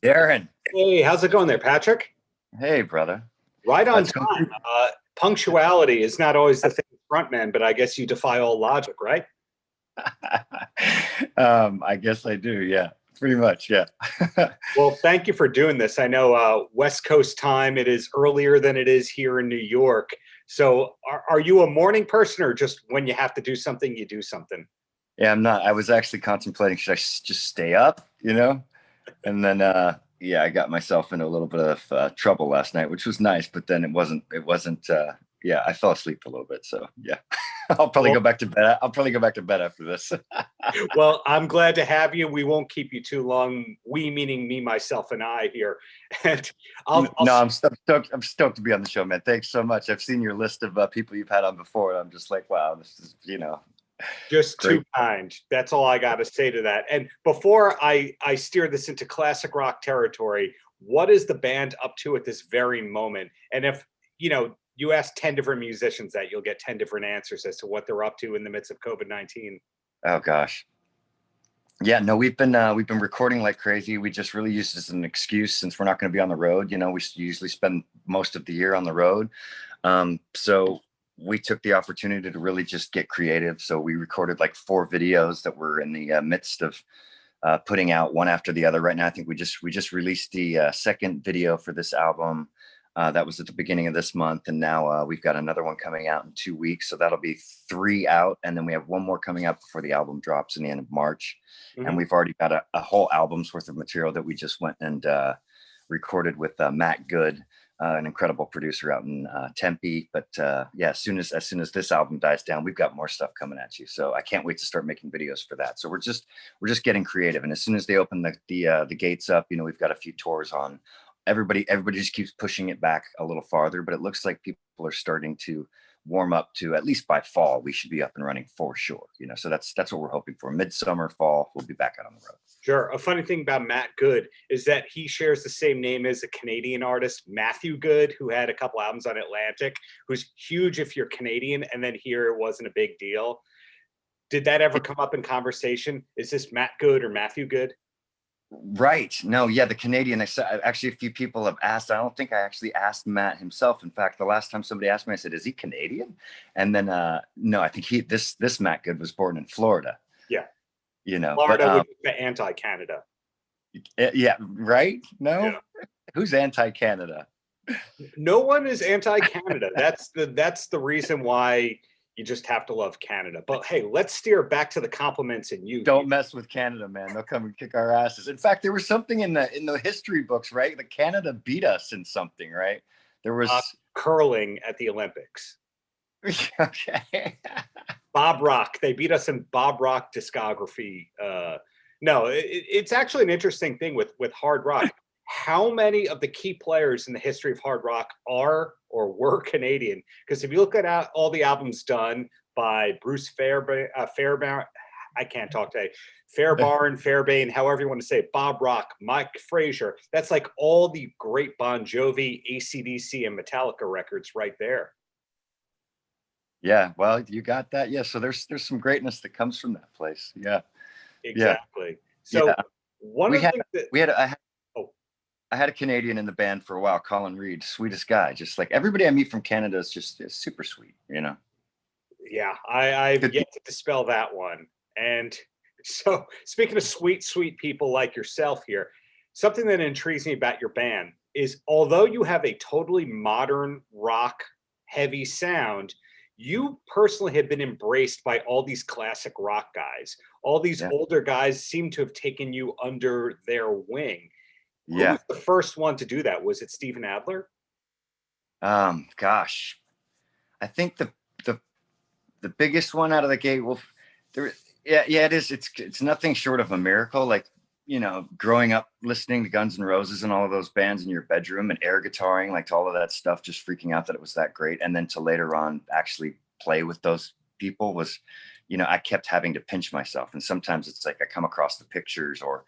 Darren, Hey, how's it going there, Patrick? hey brother. Right on Let's come time. through. Punctuality is not always the thing with frontman, but I guess you defy all logic, right? I guess I do. Yeah, pretty much. Yeah. Well, thank you for doing this. I know West Coast time, it is earlier than it is here in New York. So are you a morning person or just when you have to do something, you do something? Yeah, I'm not. I was actually contemplating should I just stay up, and then yeah, I got myself into a little bit of trouble last night, which was nice, but then it wasn't. Yeah, I fell asleep for a little bit, so yeah. I'll probably Well, go back to bed. I'll probably go back to bed after this. well, I'm glad to have you. We won't keep you too long. We meaning me, myself, and I here. And I'll No, I'm stoked. I'm stoked to be on the show, man. Thanks so much. I've seen your list of people you've had on before, and I'm just like, wow, this is just great. too kind. That's all I got to say to that. And before I steer this into classic rock territory, what is the band up to at this very moment? And if you ask 10 different musicians that, you'll get 10 different answers as to what they're up to in the midst of COVID-19. Oh gosh. Yeah, no, we've been recording like crazy. We just really used it as an excuse since we're not going to be on the road. We usually spend most of the year on the road. So we took the opportunity to really just get creative. So we recorded like 4 videos that we're in the midst of putting out one after the other right now. I think we just released the second video for this album. That was at the beginning of this month, and now we've got another one coming out in 2 weeks. So that'll be 3 out, and then we have one more coming out before the album drops in the end of March. And we've already got a whole album's worth of material that we just went and recorded with Matt Good, an incredible producer out in Tempe. But yeah, as soon as this album dies down, we've got more stuff coming at you. So I can't wait to start making videos for that. So we're just getting creative, and as soon as they open the gates up, we've got a few tours on. Everybody just keeps pushing it back a little farther, but it looks like people are starting to warm up to, at least by fall, we should be up and running for sure. So that's what we're hoping for. Midsummer, fall, we'll be back out on the road. Sure. A funny thing about Matt Good is that he shares the same name as a Canadian artist, Matthew Good, who had a couple albums on Atlantic, who's huge if you're Canadian, and then here it wasn't a big deal. Did that ever come up in conversation? Is this Matt Good or Matthew Good? Right. No, yeah, the Canadian. Actually, a few people have asked. I don't think I actually asked Matt himself. In fact, the last time somebody asked me, I said, "Is he Canadian?" And then, no, I think this Matt Good was born in Florida. Yeah. But Florida would be the anti-Canada. yeah, right. No, Yeah. Who's anti-Canada? No one is anti-Canada. That's the reason why you just have to love Canada. But hey, let's steer back to the compliments and you. Don't mess with Canada, man. They'll come and kick our asses. In fact, there was something in the history books, right? The Canada beat us in something, right? There was curling at the Olympics. Okay. Bob Rock. They beat us in Bob Rock discography. No, it's actually an interesting thing with hard rock. How many of the key players in the history of hard rock are or were Canadian? Because if you look at all the albums done by Bruce Fairbairn, I can't talk today, Fairbairn, however you want to say it, Bob Rock, Mike Frazier, that's like all the great Bon Jovi, AC/DC, and Metallica records right there. Yeah, well, you got that. Yeah, so there's some greatness that comes from that place. Yeah, exactly. Yeah. So yeah. one of the things that I had a Canadian in the band for a while, Colin Reed, sweetest guy. Just like everybody I meet from Canada is just super sweet, Yeah, I've yet to dispel that one. And so, speaking of sweet people like yourself here, something that intrigues me about your band is, although you have a totally modern rock heavy sound, you personally have been embraced by all these classic rock guys. All these older guys seem to have taken you under their wing. Who was the first one to do that? Was it Steven Adler? Gosh, I think the biggest one out of the gate. Well, it is. It's nothing short of a miracle. Like, growing up listening to Guns N' Roses and all of those bands in your bedroom and air guitaring, like all of that stuff, just freaking out that it was that great. And then to later on actually play with those people was, I kept having to pinch myself. And sometimes it's like I come across the pictures or,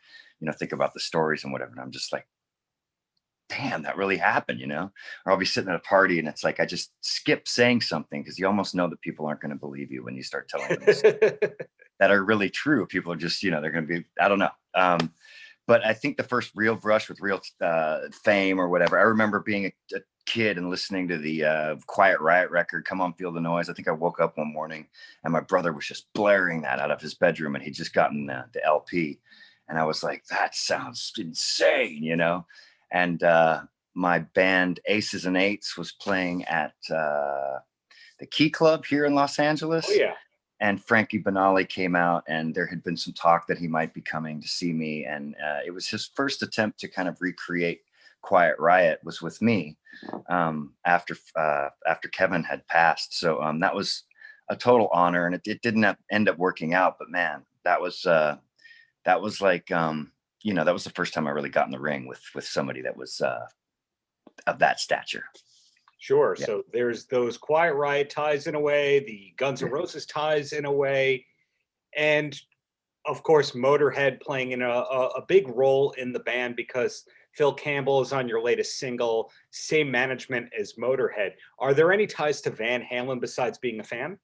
think about the stories and whatever. And I'm just like, damn, that really happened, Or I'll be sitting at a party and it's like I just skip saying something because you almost know that people aren't going to believe you when you start telling them that are really true. People are just, they're going to be, I don't know. but I think the first real brush with real fame or whatever, I remember being a kid and listening to the Quiet Riot record, Come On Feel the Noise. I think I woke up one morning and my brother was just blaring that out of his bedroom, and he'd just gotten the LP. And I was like, that sounds insane, you know? And my band Aces and Eights was playing at the Key Club here in Los Angeles. Oh, yeah. And Frankie Banali came out, and there had been some talk that he might be coming to see me. And it was his first attempt to kind of recreate Quiet Riot was with me after Kevin had passed. So that was a total honor, and it didn't end up working out. But man, that was like, you know, that was the first time I really got in the ring with somebody that was of that stature. Sure. Yeah. So there's those Quiet Riot ties in a way, the Guns N' Roses ties in a way, and of course Motorhead playing in a big role in the band because Phil Campbell is on your latest single, same management as Motorhead. Are there any ties to Van Halen besides being a fan?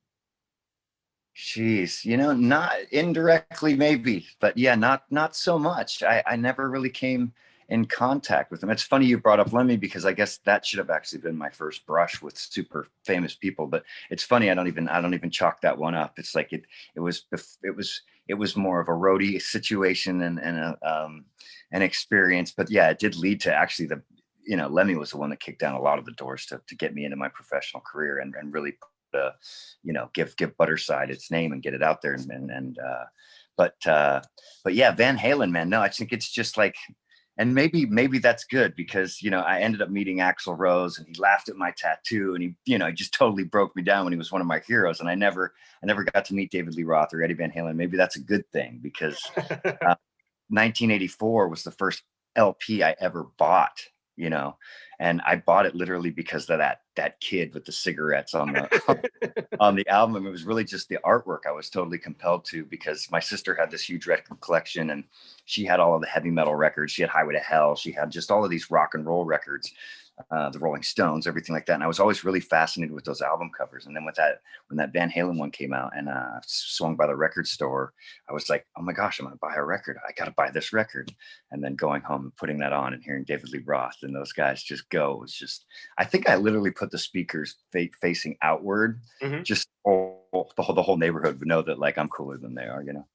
Jeez, you know, not indirectly maybe, but yeah, not so much. I never really came in contact with them. It's funny you brought up Lemmy, because I guess that should have actually been my first brush with super famous people. But it's funny, I don't even chalk that one up. It's like it was more of a roadie situation and an experience. But yeah, it did lead to actually Lemmy was the one that kicked down a lot of the doors to get me into my professional career and really give Budderside its name and get it out there. But yeah, Van Halen, man, no, I think it's just like, and maybe that's good, because, you know, I ended up meeting Axl Rose and he laughed at my tattoo, and he just totally broke me down when he was one of my heroes. And I never got to meet David Lee Roth or Eddie Van Halen. Maybe that's a good thing, because 1984 was the first LP I ever bought, you know, and I bought it literally because of that kid with the cigarettes on the album. It was really just the artwork I was totally compelled to, because my sister had this huge record collection, and she had all of the heavy metal records. She had Highway to Hell. She had just all of these rock and roll records, the Rolling Stones, everything like that. And I was always really fascinated with those album covers. And then when that Van Halen one came out and swung by the record store, I was like, oh my gosh, I'm going to buy a record. I got to buy this record. And then going home and putting that on and hearing David Lee Roth and those guys just go, it was just, I think I literally put the speakers facing outward, Mm-hmm. just the whole neighborhood would know that, like, I'm cooler than they are, you know?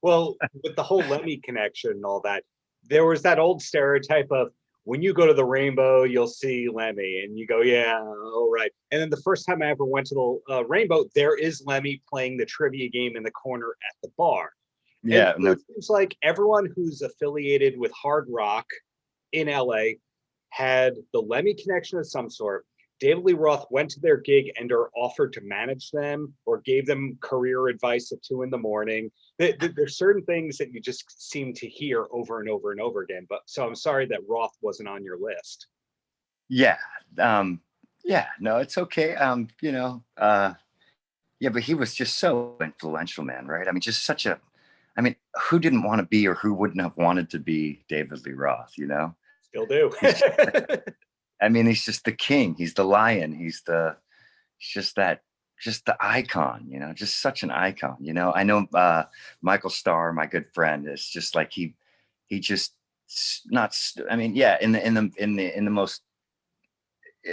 Well, with the whole Lemmy connection and all that, there was that old stereotype of, when you go to the Rainbow, you'll see Lemmy, and you go, yeah, all right. And then the first time I ever went to the Rainbow, there is Lemmy playing the trivia game in the corner at the bar. Yeah, and it seems like everyone who's affiliated with hard rock in LA had the Lemmy connection of some sort. David Lee Roth went to their gig and are offered to manage them or gave them career advice at 2 a.m. There's certain things that you just seem to hear over and over and over again. But so I'm sorry that Roth wasn't on your list. Yeah. Yeah, no, it's okay. Yeah, but he was just so influential, man. Right. I mean, who didn't want to be, or who wouldn't have wanted to be David Lee Roth, you know? Still do. I mean, he's just the king. He's the lion. He's just the icon, you know, just such an icon, you know. I know Michael Starr, my good friend, is just like, he just not, I mean, yeah, in the most,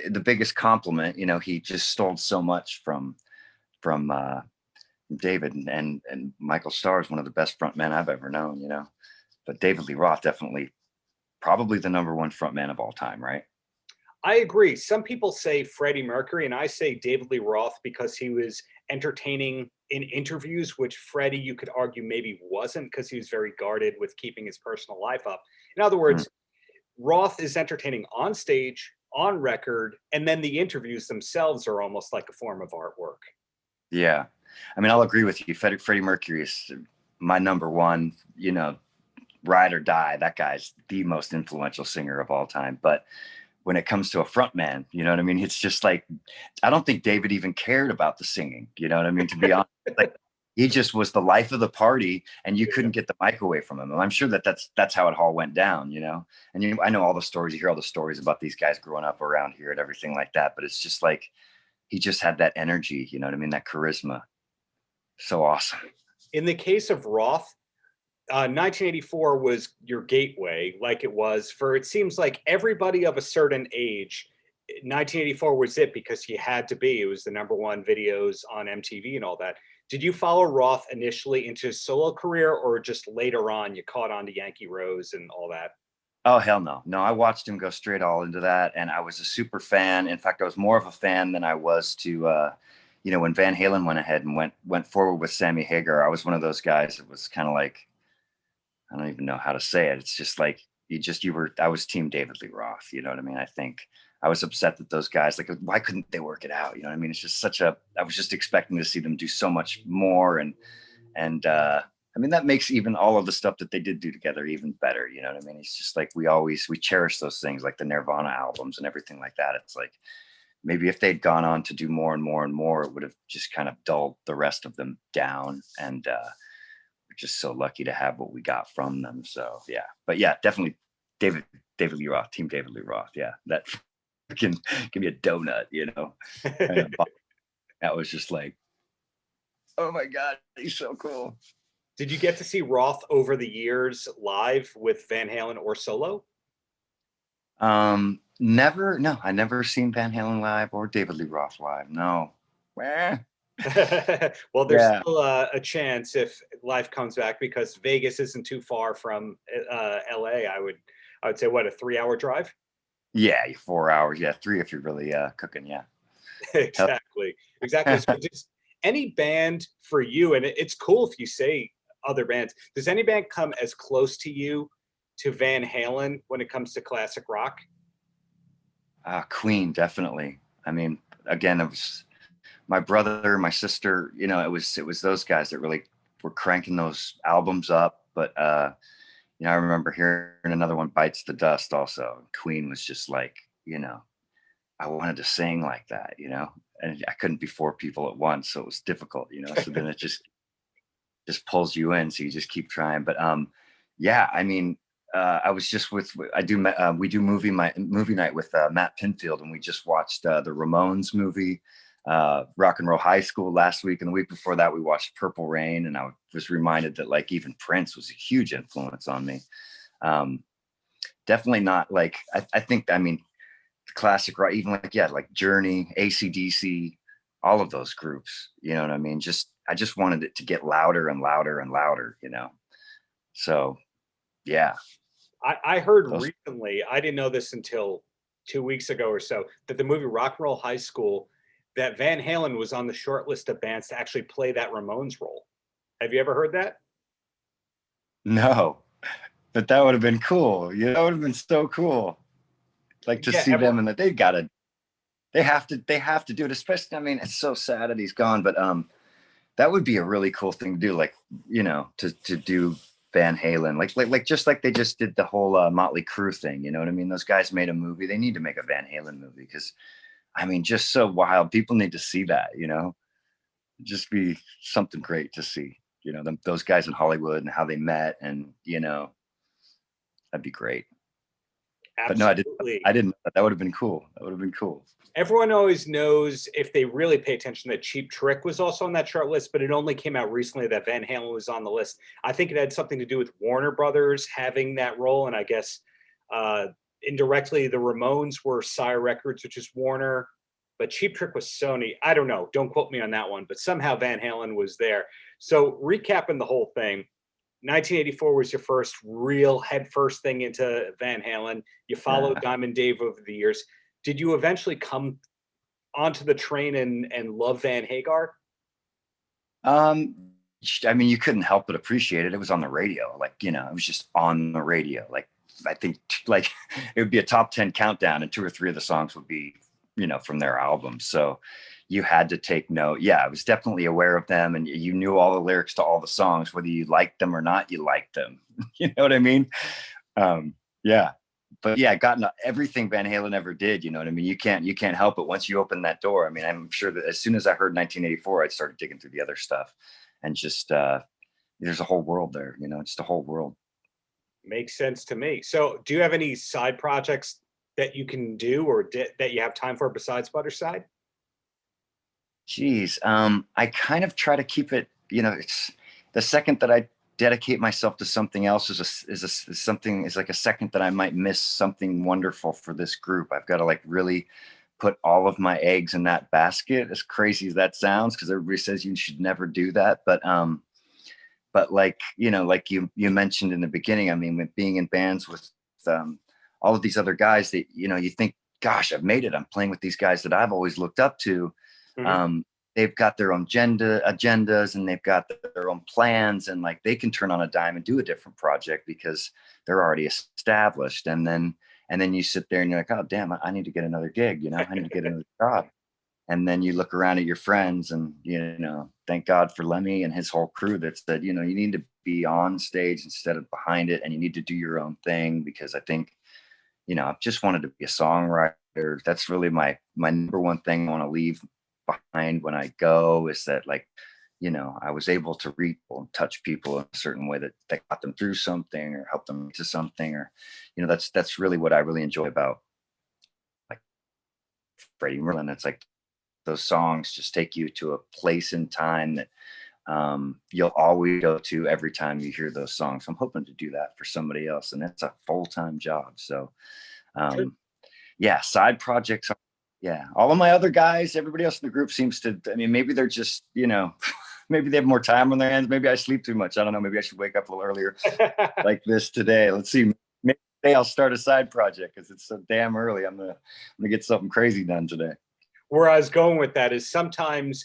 the biggest compliment, you know, he just stole so much from David, and Michael Starr is one of the best frontmen I've ever known, you know. But David Lee Roth, definitely probably the number one frontman of all time, right? I agree. Some people say Freddie Mercury, and I say David Lee Roth because he was entertaining in interviews, which Freddie, you could argue, maybe wasn't, because he was very guarded with keeping his personal life up. In other words, Roth is entertaining on stage, on record, and then the interviews themselves are almost like a form of artwork. Yeah. I mean, I'll agree with you. Freddie Mercury is my number one, you know, ride or die. That guy's the most influential singer of all time. But when it comes to a front man, you know what I mean? It's just like, I don't think David even cared about the singing, you know what I mean? To be honest, like, he just was the life of the party, and you couldn't get the mic away from him. And I'm sure that's how it all went down, you know? And I know all the stories, you hear all the stories about these guys growing up around here and everything like that, but it's just like, he just had that energy, you know what I mean? That charisma. So awesome. In the case of Roth, 1984 was your gateway, like it was for, it seems like everybody of a certain age. 1984 was it because you had to be. It was the number one videos on MTV and all that. Did you follow Roth initially into his solo career, or just later on you caught on to Yankee Rose and all that? Oh, hell no. No, I watched him go straight all into that. And I was a super fan. In fact, I was more of a fan than I was to, when Van Halen went ahead and went forward with Sammy Hagar. I was one of those guys that was kind of like, I don't even know how to say it. It's just like, I was team David Lee Roth. You know what I mean? I think I was upset that those guys, like, why couldn't they work it out? You know what I mean? It's just I was just expecting to see them do so much more. And I mean, that makes even all of the stuff that they did do together even better. You know what I mean? It's just like, we cherish those things, like the Nirvana albums and everything like that. It's like, maybe if they'd gone on to do more and more and more, it would have just kind of dulled the rest of them down. And we're just so lucky to have what we got from them. So yeah, but yeah, definitely David Lee Roth, team David Lee Roth. Yeah, that can give me a donut, And that was just like, oh my God, he's so cool. Did you get to see Roth over the years live with Van Halen or solo? Never. No, I never seen Van Halen live or David Lee Roth live. No. Well, there's still a chance if life comes back, because Vegas isn't too far from LA. I would say, what, a 3-hour drive? Yeah, 4 hours. Yeah, 3 if you're really cooking. Yeah. Exactly. So just any band for you, and it's cool if you say other bands. Does any band come as close to you to Van Halen when it comes to classic rock? Queen, definitely. I mean, again, it was my brother, my sister. It was those guys that really were cranking those albums up. But I remember hearing another one, Bites the Dust. Also, Queen was just like, I wanted to sing like that, and I couldn't be 4 people at once, so it was difficult, So then it just pulls you in, so you just keep trying. But yeah, I mean, I was just we do movie night with Matt Pinfield, and we just watched the Ramones movie, Rock and Roll High School last week, and the week before that we watched Purple Rain, and I was reminded that, like, even Prince was a huge influence on me. Definitely not like, I think, I mean, classic rock, even like Journey, AC/DC, all of those groups, you know what I mean? I just wanted it to get louder and louder and louder, So yeah. I heard recently, I didn't know this until 2 weeks ago or so, that the movie Rock and Roll High School, that Van Halen was on the short list of bands to actually play that Ramones role. Have you ever heard that? No, but that would have been cool. That would have been so cool. Like, to see them, and that they have to do it. Especially, I mean, it's so sad that he's gone, but that would be a really cool thing to do. Like, to do Van Halen, like just like they just did the whole Motley Crue thing. You know what I mean? Those guys made a movie. They need to make a Van Halen movie, because, I mean, just so wild. People need to see that. Just be something great to see. Those guys in Hollywood and how they met, and that'd be great. Absolutely. But no, I didn't. That would have been cool. Everyone always knows, if they really pay attention, that Cheap Trick was also on that short list, but it only came out recently that Van Halen was on the list. I think it had something to do with Warner Brothers having that role, and I guess indirectly the Ramones were Sire Records, which is Warner, but Cheap Trick was Sony. I don't know. Don't quote me on that one, but somehow Van Halen was there. So recapping the whole thing, 1984 was your first real headfirst thing into Van Halen. You followed Diamond Dave over the years. Did you eventually come onto the train and love Van Hagar? I mean, you couldn't help but appreciate it. It was on the radio, it was just on the radio. Like, I think, like, it would be a top 10 countdown, and 2 or 3 of the songs would be, from their albums. So you had to take note. Yeah, I was definitely aware of them, and you knew all the lyrics to all the songs, whether you liked them or not. You liked them. You know what I mean? Yeah. But yeah, gotten everything Van Halen ever did. You know what I mean? You can't help it once you open that door. I mean, I'm sure that as soon as I heard 1984, I started digging through the other stuff, and just there's a whole world there. Just a whole world. Makes sense to me. So, do you have any side projects that you can do, or that you have time for besides Budderside? Geez, I kind of try to keep it. It's the second that I dedicate myself to something else is like a second that I might miss something wonderful for this group. I've got to like really put all of my eggs in that basket, as crazy as that sounds, because everybody says you should never do that. But like, you know, like you mentioned in the beginning, I mean, with being in bands with all of these other guys that, you know, you think, gosh, I've made it. I'm playing with these guys that I've always looked up to. Mhm. They've got their own agendas, and they've got their own plans, and like they can turn on a dime and do a different project because they're already established. And then you sit there and you're like, oh damn, I need to get another gig, you know, I need to get another job. And then you look around at your friends, and, you know, thank God for Lemmy and his whole crew that said, you know, you need to be on stage instead of behind it, and you need to do your own thing. Because I think, you know, I've just wanted to be a songwriter. That's really my number one thing I want to leave behind when I go, is that, like, you know, I was able to reach and touch people in a certain way that got them through something or helped them to something. Or, you know, that's really what I really enjoy about like Freddie Merlin. It's like those songs just take you to a place in time that you'll always go to every time you hear those songs. I'm hoping to do that for somebody else, and it's a full-time job. So Sure. yeah, side projects. Yeah, all of my other guys, everybody else in the group seems to, I mean, maybe they're just, you know, maybe they have more time on their hands. Maybe I sleep too much. I don't know. Maybe I should wake up a little earlier like this today. Let's see. Maybe today I'll start a side project because it's so damn early. I'm gonna get something crazy done today. Where I was going with that is sometimes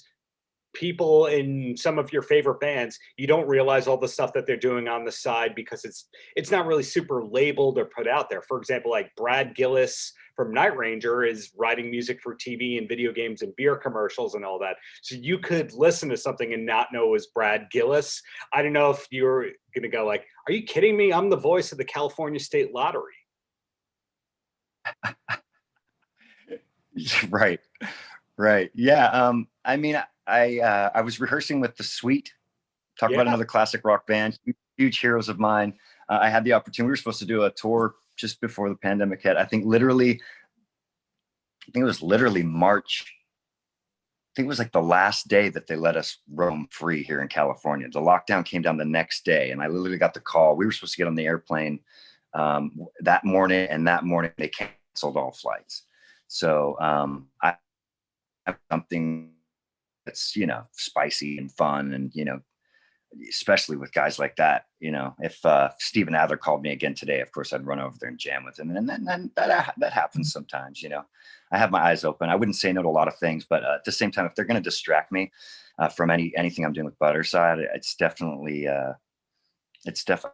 people in some of your favorite bands, you don't realize all the stuff that they're doing on the side because it's not really super labeled or put out there. For example, like Brad Gillis from Night Ranger is writing music for TV and video games and beer commercials and all that. So you could listen to something and not know it was Brad Gillis. I don't know if you're gonna go like, are you kidding me? I'm the voice of the California State Lottery. Right. Right. Yeah. I mean, I was rehearsing with The Sweet. Talk Yeah. about another classic rock band, huge heroes of mine. I had the opportunity. We were supposed to do a tour just before the pandemic hit. I think it was literally March. I think it was like the last day that they let us roam free here in California. The lockdown came down the next day, and I literally got the call. We were supposed to get on the airplane that morning, and that morning they canceled all flights. So I have something that's, you know, spicy and fun, and, you know, especially with guys like that. You know, if Steven Adler called me again today, of course I'd run over there and jam with him. And then that happens sometimes. You know, I have my eyes open. I wouldn't say no to a lot of things, but at the same time, if they're going to distract me from anything I'm doing with Budderside, it's definitely I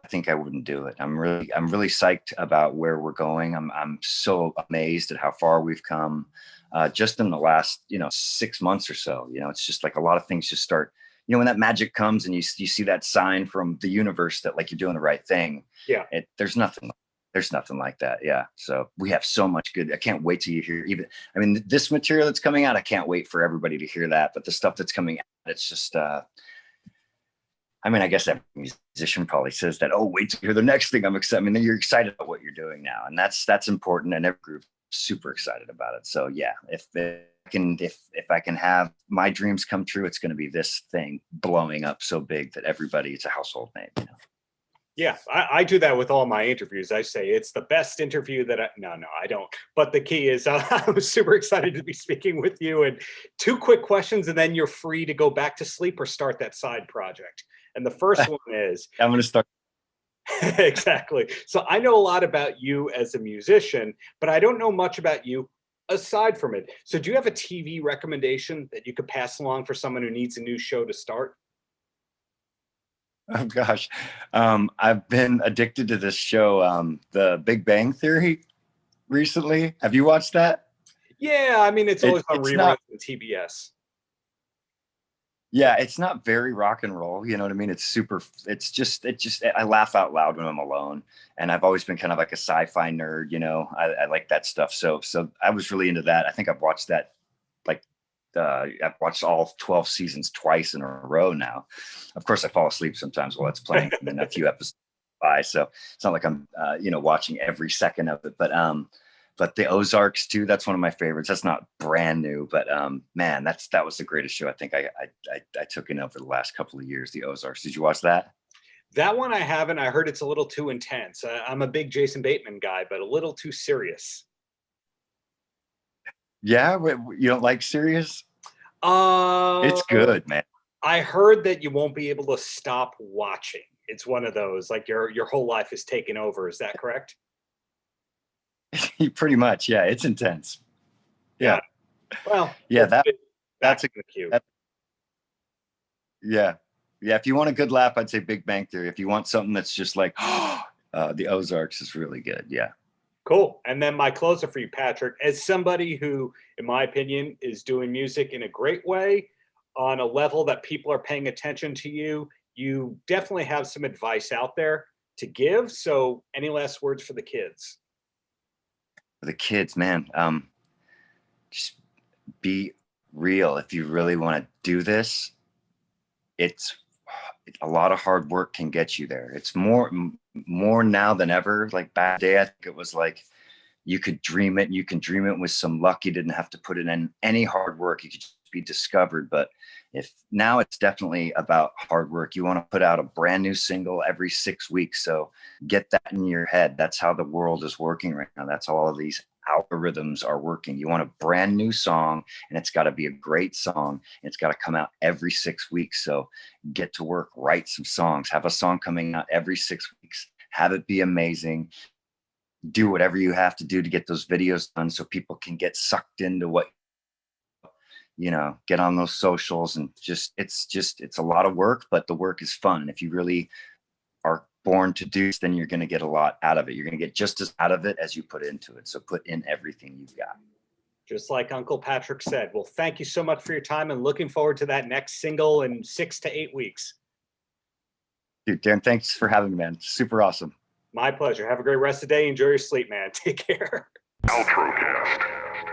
think I wouldn't do it. I'm really psyched about where we're going. I'm so amazed at how far we've come just in the last, you know, 6 months or so. You know, it's just like a lot of things just start, you know, when that magic comes and you see that sign from the universe that like you're doing the right thing. Yeah. There's nothing like that. Yeah. So we have so much good. I can't wait till you hear I mean, this material that's coming out, I can't wait for everybody to hear that. But the stuff that's coming out, it's just, I mean, I guess every musician probably says that, oh, wait to hear the next thing I'm excited. I mean, you're excited about what you're doing now. And that's important. And every group's super excited about it. So yeah, if I can have my dreams come true, it's going to be this thing blowing up so big that it's a household name, you know? Yeah, I do that with all my interviews. I say it's the best interview that no, I don't. But the key is I'm super excited to be speaking with you. And 2 quick questions, and then you're free to go back to sleep or start that side project. And the first one is I'm going to start. exactly. So I know a lot about you as a musician, but I don't know much about you aside from it. So do you have a TV recommendation that you could pass along for someone who needs a new show to start? Oh gosh. I've been addicted to this show, The Big Bang Theory, recently. Have you watched that? Yeah, I mean, it's always on It's reruns not, on TBS. yeah, it's not very rock and roll. You know what I mean? I laugh out loud when I'm alone. And I've always been kind of like a sci-fi nerd, you know, I like that stuff. So I was really into that. I think I've watched that like, I've watched all 12 seasons twice in a row now. Of course, I fall asleep sometimes while it's playing, and then a few episodes by. So it's not like I'm, you know, watching every second of it. But the Ozarks too. That's one of my favorites. That's not brand new, but man, that was the greatest show I think I took in over the last couple of years. The Ozarks. Did you watch that? That one I haven't. I heard it's a little too intense. I'm a big Jason Bateman guy, but a little too serious. Yeah, you don't like Sirius? Uh, It's good, man. I heard that you won't be able to stop watching. It's one of those, like your whole life is taken over. Is that correct? Pretty much, yeah. It's intense. Yeah. Yeah, Well, yeah. back That's a in the queue. yeah, yeah. If you want a good laugh, I'd say Big Bang Theory. If you want something that's just like the Ozarks is really good. Yeah. Cool. And then my closer for you, Patrick, as somebody who, in my opinion, is doing music in a great way on a level that people are paying attention to you, you definitely have some advice out there to give. So, any last words for the kids? For the kids, man, just be real. If you really want to do this, it's a lot of hard work can get you there. It's more now than ever. Like back day, I think it was like you could dream it. You can dream it with some luck. You didn't have to put in any hard work. You could just be discovered. But if now it's definitely about hard work. You want to put out a brand new single every 6 weeks. So get that in your head. That's how the world is working right now. That's how all of these algorithms are working. You want a brand new song, and it's got to be a great song. And it's got to come out every 6 weeks. So get to work, write some songs, have a song coming out every 6 weeks, have it be amazing. Do whatever you have to do to get those videos done so people can get sucked into what, get on those socials, and it's a lot of work, but the work is fun. And if you really are born to do, then you're going to get a lot out of it. You're going to get just as out of it as you put into it. So put in everything you've got. Just like Uncle Patrick said. Well, thank you so much for your time, and looking forward to that next single in 6 to 8 weeks. Dude, Darren, thanks for having me, man. Super awesome. My pleasure. Have a great rest of the day. Enjoy your sleep, man. Take care. Paltrocast.